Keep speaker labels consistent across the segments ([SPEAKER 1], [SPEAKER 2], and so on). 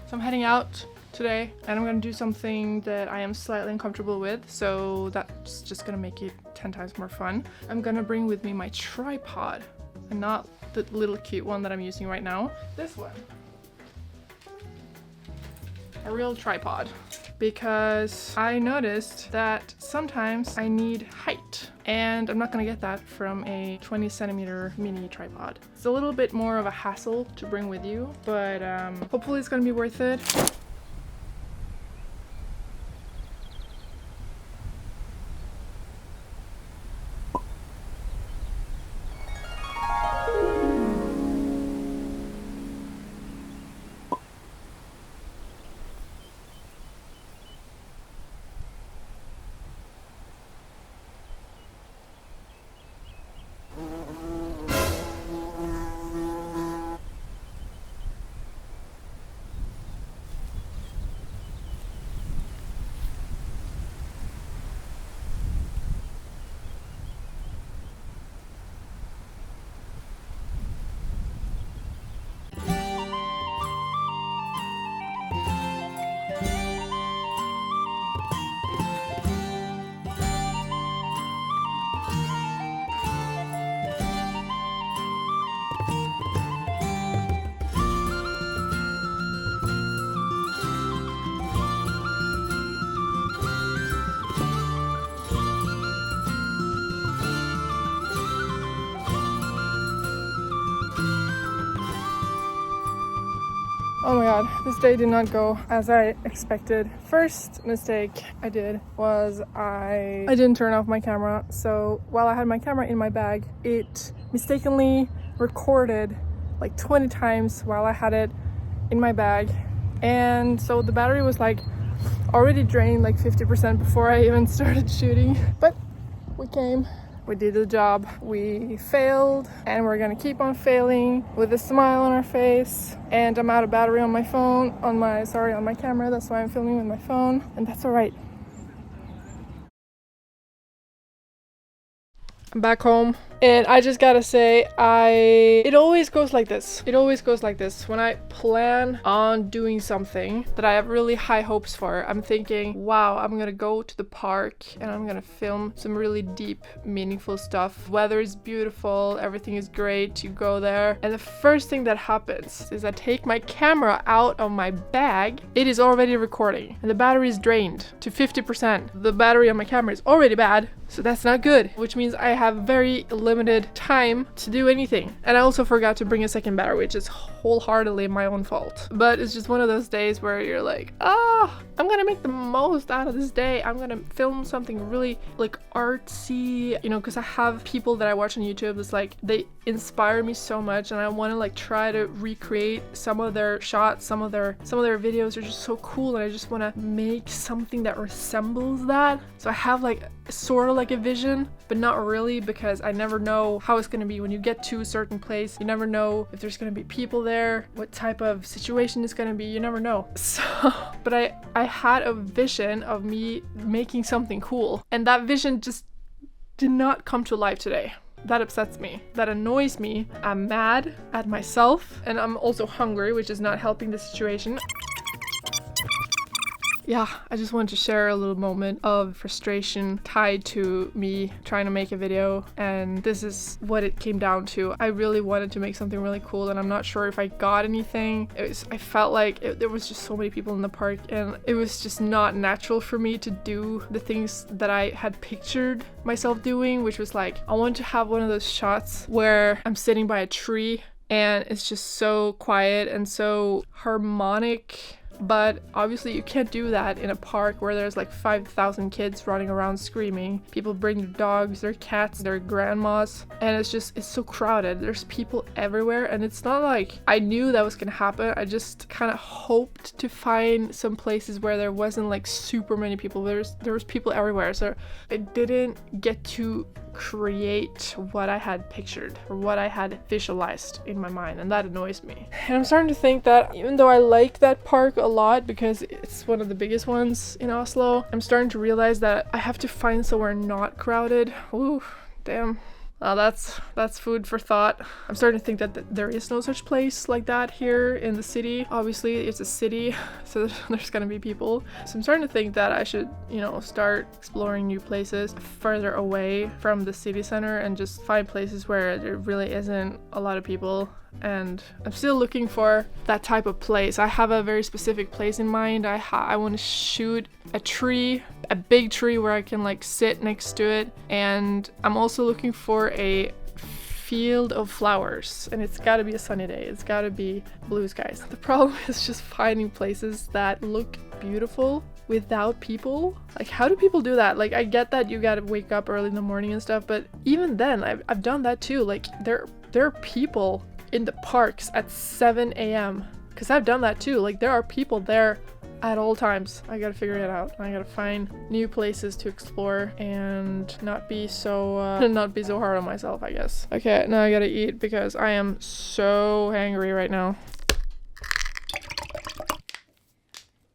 [SPEAKER 1] So I'm heading out today and I'm gonna do something that I am slightly uncomfortable with, so that's just gonna make it 10 times more fun. I'm gonna bring with me my tripod and not the little cute one that I'm using right now. This one. A real tripod. Because I noticed that sometimes I need height and I'm not gonna get that from a 20 centimeter mini tripod. It's a little bit more of a hassle to bring with you, but hopefully it's gonna be worth it. Oh my god, this day did not go as I expected. First mistake I did was I didn't turn off my camera. So while I had my camera in my bag, it mistakenly recorded like 20 times while I had it in my bag. And so the battery was like already drained like 50% before I even started shooting. But we came. We did the job. We failed and we're gonna keep on failing with a smile on our face. And I'm out of battery on my phone, on my camera. That's why I'm filming with my phone, and that's all right. I'm back home and I just gotta say it always goes like this. It always goes like this. When I plan on doing something that I have really high hopes for, I'm thinking, wow, I'm gonna go to the park and I'm gonna film some really deep, meaningful stuff. Weather is beautiful, everything is great, you go there. And the first thing that happens is I take my camera out of my bag. It is already recording and the battery is drained to 50%. The battery on my camera is already bad, so that's not good, which means I have very limited time to do anything. And I also forgot to bring a second battery, which is wholeheartedly my own fault. But it's just one of those days where you're like, I'm gonna make the most out of this day. I'm gonna film something really like artsy, you know, because I have people that I watch on YouTube that's like, they inspire me so much and I want to like try to recreate some of their shots. Some of their videos are just so cool and I just want to make something that resembles that. So I have like sort of like a vision, but not really, because I never know how it's going to be when you get to a certain place. You never know if there's going to be people there, what type of situation it's going to be, you never know. So but I had a vision of me making something cool, and that vision just did not come to life today. That upsets me. That annoys me. I'm mad at myself, and I'm also hungry, which is not helping the situation. Yeah, I just wanted to share a little moment of frustration tied to me trying to make a video, and this is what it came down to. I really wanted to make something really cool and I'm not sure if I got anything. I felt like there was just so many people in the park and it was just not natural for me to do the things that I had pictured myself doing, which was like, I wanted to have one of those shots where I'm sitting by a tree and it's just so quiet and so harmonic. But obviously you can't do that in a park where there's like 5,000 kids running around screaming. People bring their dogs, their cats, their grandmas, and it's so crowded. There's people everywhere, and it's not like I knew that was gonna happen. I just kind of hoped to find some places where there wasn't like super many people. There was people everywhere, so I didn't get to create what I had pictured or what I had visualized in my mind, and that annoys me. And I'm starting to think that even though I like that park a lot because it's one of the biggest ones in Oslo, I'm starting to realize that I have to find somewhere not crowded. Ooh, damn. That's food for thought. I'm starting to think that there is no such place like that here in the city. Obviously, it's a city, so there's gonna be people. So I'm starting to think that I should, you know, start exploring new places further away from the city center and just find places where there really isn't a lot of people. And I'm still looking for that type of place. I have a very specific place in mind. I want to shoot a tree, a big tree where I can like sit next to it. And I'm also looking for a field of flowers, and it's got to be a sunny day. It's got to be blue skies. The problem is just finding places that look beautiful without people. Like, how do people do that? Like, I get that you gotta wake up early in the morning and stuff, but even then, I've done that too. Like, there are people in the parks at 7 a.m. because I've done that too. Like, there are people there at all times. I gotta figure it out. I gotta find new places to explore and not be so hard on myself, I guess. Okay, now I gotta eat because I am so hangry right now.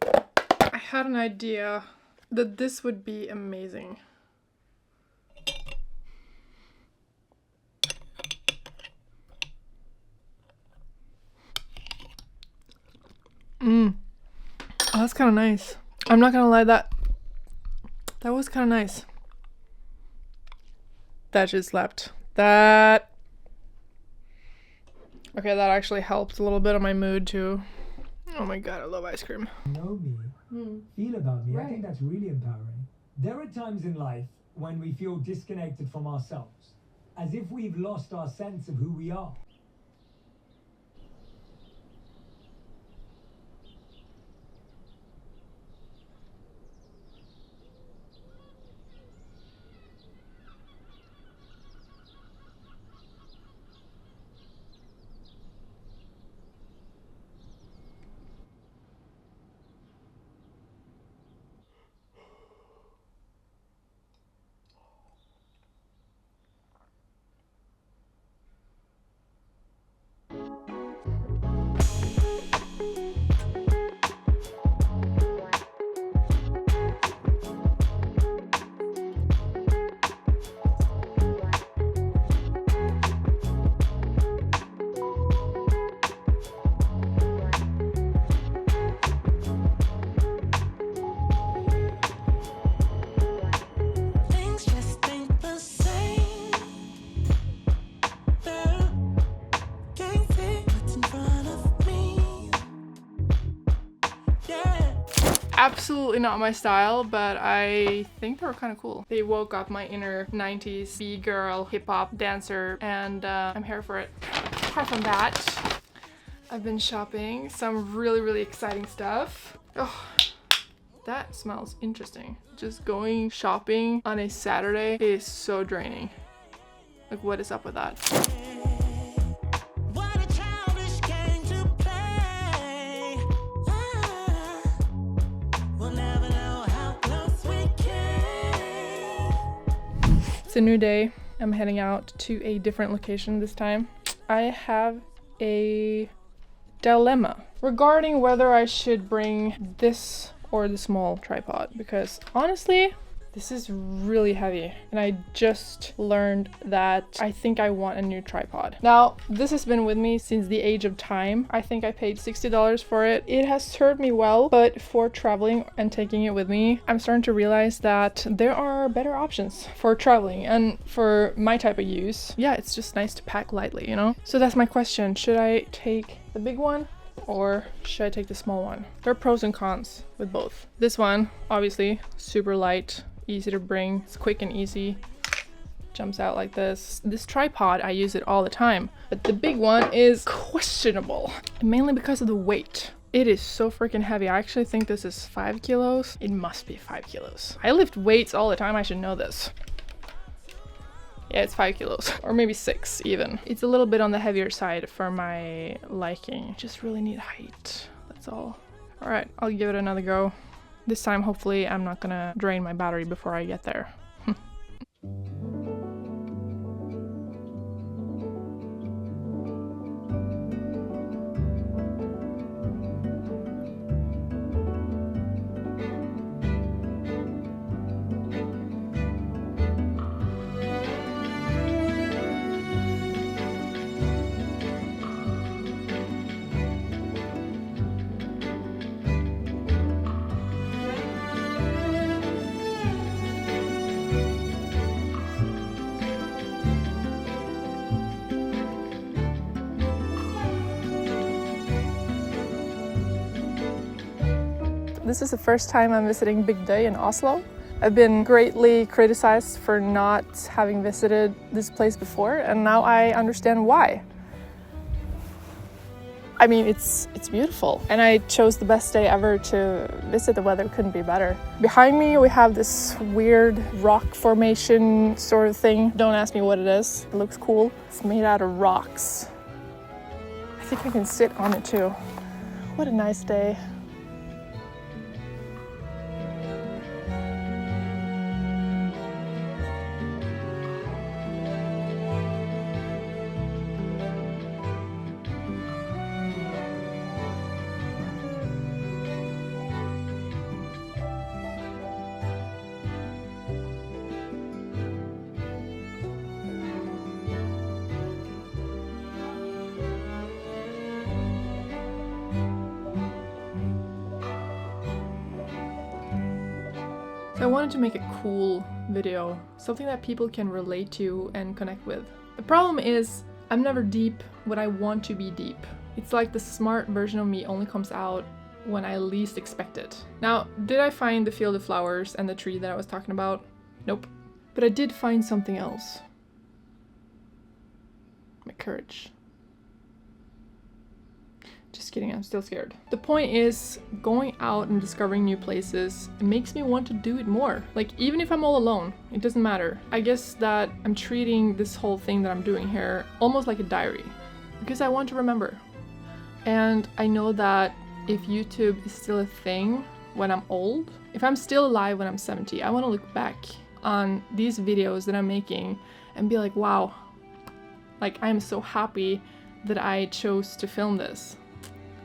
[SPEAKER 1] I had an idea that this would be amazing. Oh, that's kind of nice. I'm not gonna lie, that was kind of nice. That just slapped. That. Okay, that actually helped a little bit on my mood too. Oh my god, I love ice cream.
[SPEAKER 2] Know me, feel about me. Right. I think that's really empowering. There are times in life when we feel disconnected from ourselves, as if we've lost our sense of who we are.
[SPEAKER 1] Absolutely not my style, but I think they were kind of cool. They woke up my inner 90s B-girl hip-hop dancer, and I'm here for it. Apart from that, I've been shopping some really exciting stuff. Oh, that smells interesting. Just going shopping on a Saturday is so draining. Like, what is up with that? It's a new day. I'm heading out to a different location this time. I have a dilemma regarding whether I should bring this or the small tripod, because honestly, this is really heavy and I just learned that I think I want a new tripod. Now, this has been with me since the age of time. I think I paid $60 for it. It has served me well, but for traveling and taking it with me, I'm starting to realize that there are better options for traveling and for my type of use. Yeah, it's just nice to pack lightly, you know? So that's my question. Should I take the big one or should I take the small one? There are pros and cons with both. This one, obviously, super light, easy to bring, it's quick and easy, jumps out like this. This tripod, I use it all the time, but the big one is questionable, mainly because of the weight. It is so freaking heavy. I actually think this is 5 kilos. It must be 5 kilos. I lift weights all the time, I should know this. Yeah, it's 5 kilos, or maybe 6 even. It's a little bit on the heavier side for my liking. Just really need height, that's all. All right, I'll give it another go. This time, hopefully, I'm not gonna drain my battery before I get there. This is the first time I'm visiting Bygdøy in Oslo. I've been greatly criticized for not having visited this place before, and now I understand why. I mean, it's beautiful, and I chose the best day ever to visit. The weather couldn't be better. Behind me, we have this weird rock formation sort of thing. Don't ask me what it is. It looks cool. It's made out of rocks. I think I can sit on it too. What a nice day. So I wanted to make a cool video, something that people can relate to and connect with. The problem is, I'm never deep when I want to be deep. It's like the smart version of me only comes out when I least expect it. Now, did I find the field of flowers and the tree that I was talking about? Nope. But I did find something else. My courage. Just kidding, I'm still scared. The point is, going out and discovering new places makes me want to do it more. Like, even if I'm all alone, it doesn't matter. I guess that I'm treating this whole thing that I'm doing here almost like a diary, because I want to remember. And I know that if YouTube is still a thing when I'm old, if I'm still alive when I'm 70, I want to look back on these videos that I'm making and be like, wow, like, I'm so happy that I chose to film this.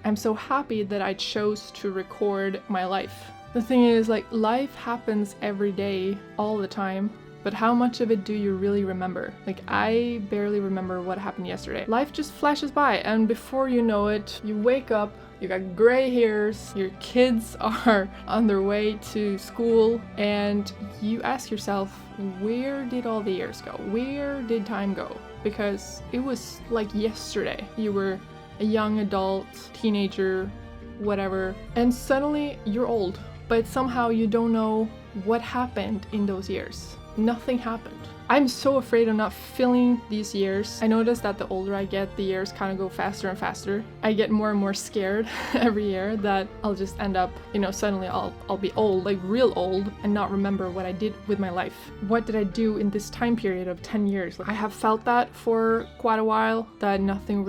[SPEAKER 1] I'm so happy that I chose to record my life. The thing is, like, life happens every day, all the time, but how much of it do you really remember? Like, I barely remember what happened yesterday. Life just flashes by, and before you know it, you wake up, you got gray hairs, your kids are on their way to school, and you ask yourself, where did all the years go? Where did time go? Because it was like yesterday. You were a young adult, teenager, whatever, and suddenly you're old, but somehow you don't know what happened in those years. Nothing happened. I'm so afraid of not filling these years. I notice that the older I get, the years kind of go faster and faster. I get more and more scared every year that I'll just end up, you know, suddenly I'll be old, like real old, and not remember what I did with my life. What did I do in this time period of 10 years? Like, I have felt that for quite a while, that nothing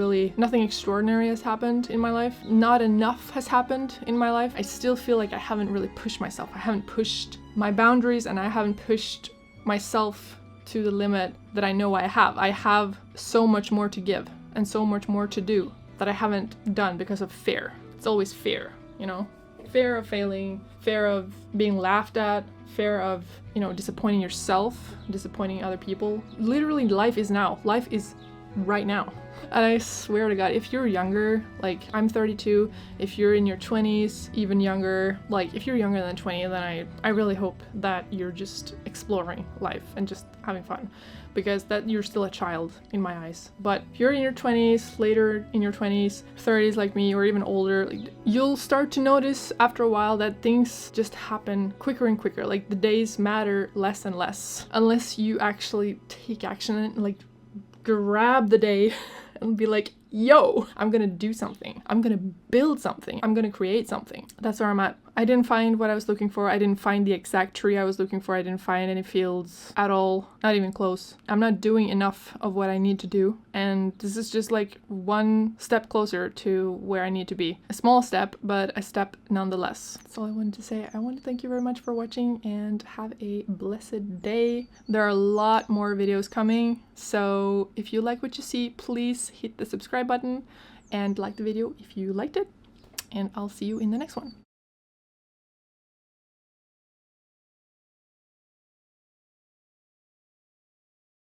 [SPEAKER 1] extraordinary has happened in my life. Not enough has happened in my life. I still feel like I haven't really pushed myself. I haven't pushed my boundaries, and I haven't pushed myself to the limit that I know I have. I have so much more to give and so much more to do that I haven't done because of fear. It's always fear, you know? Fear of failing, fear of being laughed at, fear of, you know, disappointing yourself, disappointing other people. Literally, life is now. Life is right now. And I swear to God, if you're younger, like I'm 32, if you're in your 20s, even younger, like if you're younger than 20, then I really hope that you're just exploring life and just having fun, because that you're still a child in my eyes. But if you're in your 20s, later in your 20s, 30s like me, or even older, like, you'll start to notice after a while that things just happen quicker and quicker. Like, the days matter less and less, unless you actually take action and like grab the day and be like, yo, I'm gonna do something. I'm gonna build something. I'm gonna create something. That's where I'm at. I didn't find what I was looking for. I didn't find the exact tree I was looking for. I didn't find any fields at all. Not even close. I'm not doing enough of what I need to do. And this is just like one step closer to where I need to be. A small step, but a step nonetheless. That's all I wanted to say. I want to thank you very much for watching and have a blessed day. There are a lot more videos coming. So if you like what you see, please hit the subscribe button and like the video if you liked it. And I'll see you in the next one.